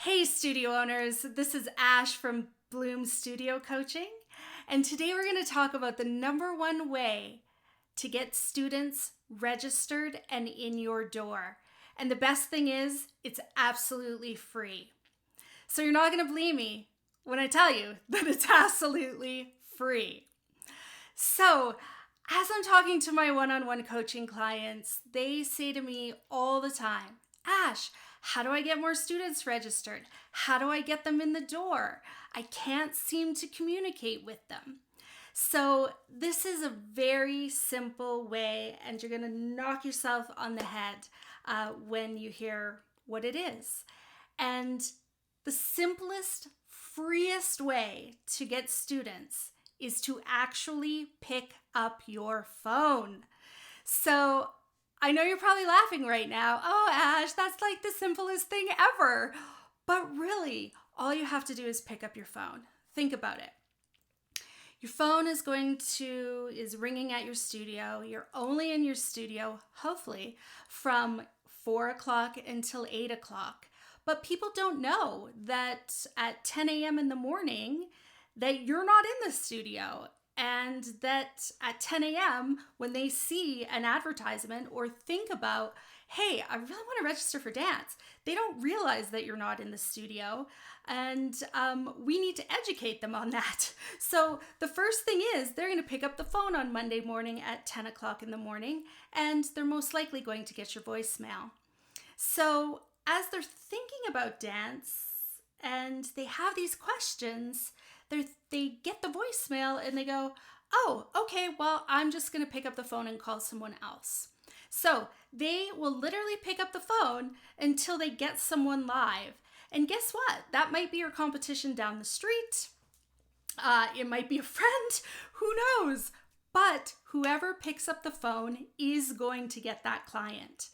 Hey, studio owners, this is Ash from Bloom Studio Coaching, and today we're going to talk about the number one way to get students registered and in your door. And the best thing is, it's absolutely free. So you're not going to believe me when I tell you that it's absolutely free. So, as I'm talking to my one-on-one coaching clients, they say to me all the time, Ash, how do I get more students registered? How do I get them in the door? I can't seem to communicate with them. So this is a very simple way, and you're going to knock yourself on the head when you hear what it is. And the simplest, freest way to get students is to actually pick up your phone. So I know you're probably laughing right now. Oh, Ash, that's like the simplest thing ever. But really, all you have to do is pick up your phone. Think about it. Your phone is ringing at your studio. You're only in your studio, hopefully, from 4 o'clock until 8 o'clock. But people don't know that at 10 a.m. in the morning, that you're not in the studio. And that at 10 a.m., when they see an advertisement or think about, hey, I really want to register for dance, they don't realize that you're not in the studio. And we need to educate them on that. So the first thing is they're going to pick up the phone on Monday morning at 10 o'clock in the morning, and they're most likely going to get your voicemail. So as they're thinking about dance and they have these questions, they get the voicemail and they go, oh, okay, well, I'm just going to pick up the phone and call someone else. So they will literally pick up the phone until they get someone live. And guess what? That might be your competition down the street. It might be a friend. Who knows? But whoever picks up the phone is going to get that client.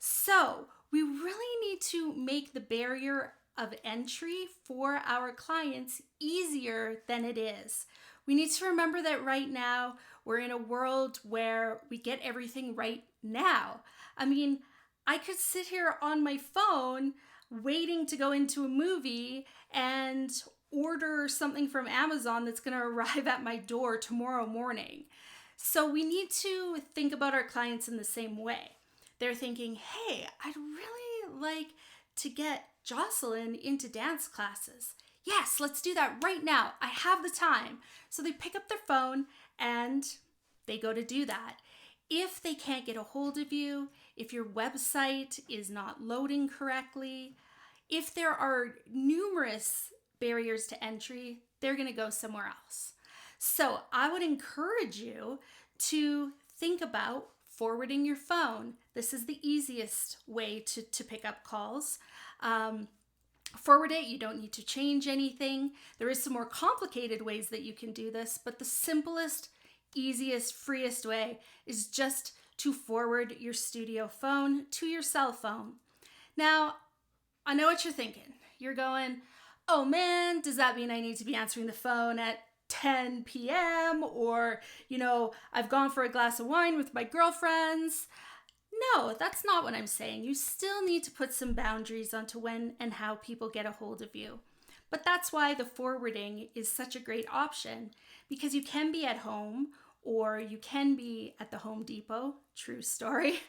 So we really need to make the barrier of entry for our clients easier than it is. We need to remember that right now we're in a world where we get everything right now. I mean, I could sit here on my phone waiting to go into a movie and order something from Amazon that's going to arrive at my door tomorrow morning. So we need to think about our clients in the same way. They're thinking, hey, I'd really like to get Jocelyn into dance classes. Yes, let's do that right now. I have the time. So they pick up their phone and they go to do that. If they can't get a hold of you, if your website is not loading correctly, if there are numerous barriers to entry, they're going to go somewhere else. So I would encourage you to think about forwarding your phone. This is the easiest way to pick up calls. Forward it. You don't need to change anything. There is some more complicated ways that you can do this, but the simplest, easiest, freest way is just to forward your studio phone to your cell phone. Now, I know what you're thinking. You're going, oh man, does that mean I need to be answering the phone at 10 p.m. or, I've gone for a glass of wine with my girlfriends? No, that's not what I'm saying. You still need to put some boundaries onto when and how people get a hold of you. But that's why the forwarding is such a great option, because you can be at home or you can be at the Home Depot, true story,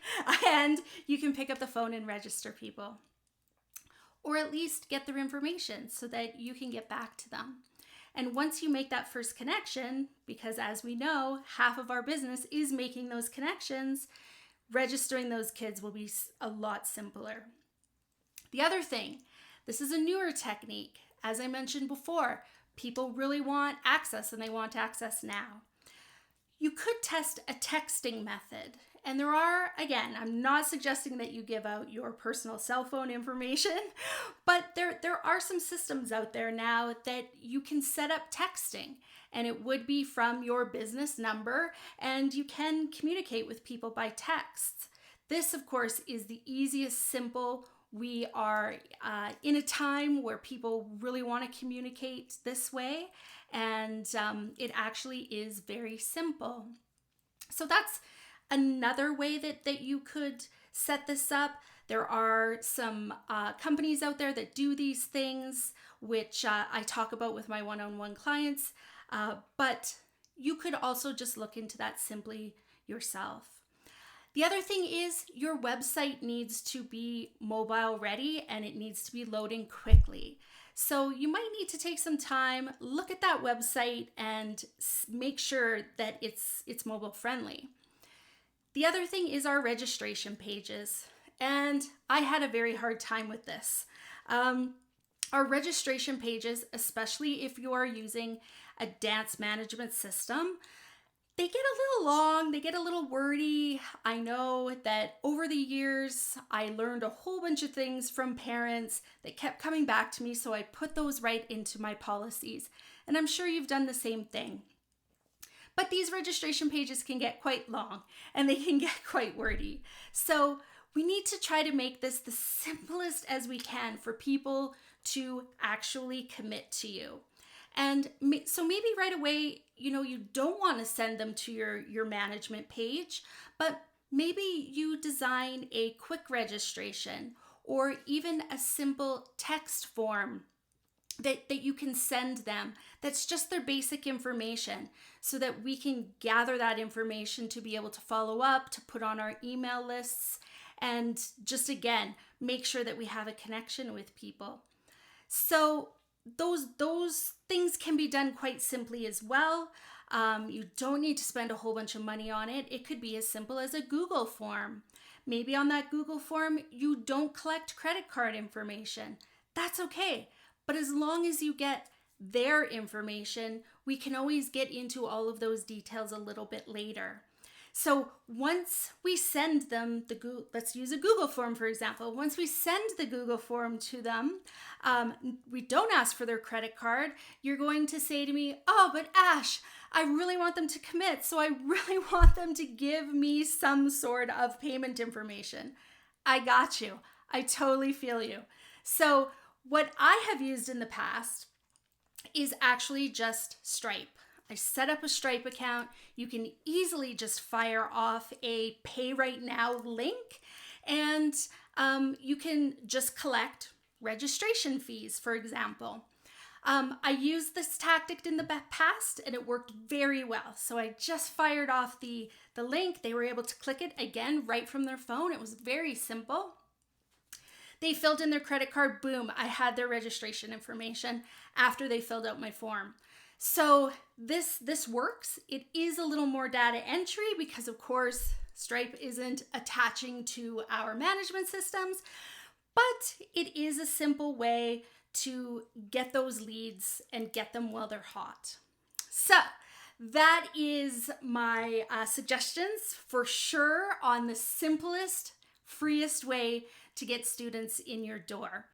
and you can pick up the phone and register people. Or at least get their information so that you can get back to them. And once you make that first connection, because as we know, half of our business is making those connections, registering those kids will be a lot simpler. The other thing, this is a newer technique. As I mentioned before, people really want access and they want access now. You could test a texting method. And there are, again, I'm not suggesting that you give out your personal cell phone information, but there are some systems out there now that you can set up texting, and it would be from your business number, and you can communicate with people by text. This, of course, is the easiest, simple. We are in a time where people really want to communicate this way, and it actually is very simple. So that's another way that you could set this up. There are some companies out there that do these things, which I talk about with my one-on-one clients, but you could also just look into that simply yourself. The other thing is your website needs to be mobile ready and it needs to be loading quickly. So you might need to take some time, look at that website and make sure that it's mobile friendly. The other thing is our registration pages. And I had a very hard time with this. Our registration pages, especially if you are using a dance management system, they get a little long, they get a little wordy. I know that over the years, I learned a whole bunch of things from parents that kept coming back to me, so I put those right into my policies. And I'm sure you've done the same thing. But these registration pages can get quite long and they can get quite wordy. So we need to try to make this the simplest as we can for people to actually commit to you. And so maybe right away, you don't want to send them to your management page, but maybe you design a quick registration or even a simple text form that you can send them. That's just their basic information so that we can gather that information to be able to follow up, to put on our email lists, and just again, make sure that we have a connection with people. So those things can be done quite simply as well. You don't need to spend a whole bunch of money on it. It could be as simple as a Google form. Maybe on that Google form, you don't collect credit card information. That's okay. But as long as you get their information, we can always get into all of those details a little bit later. So once we send them let's use a Google form, for example. Once we send the Google form to them, we don't ask for their credit card. You're going to say to me, oh, but Ash, I really want them to commit. So I really want them to give me some sort of payment information. I got you. I totally feel you. So what I have used in the past is actually just Stripe. I set up a Stripe account. You can easily just fire off a pay right now link and you can just collect registration fees, for example. I used this tactic in the past and it worked very well. So I just fired off the link. They were able to click it again right from their phone. It was very simple. They filled in their credit card, boom, I had their registration information after they filled out my form. So this works. It is a little more data entry because of course Stripe isn't attaching to our management systems, but it is a simple way to get those leads and get them while they're hot. So that is my suggestions for sure on the simplest, freest way to get students in your door.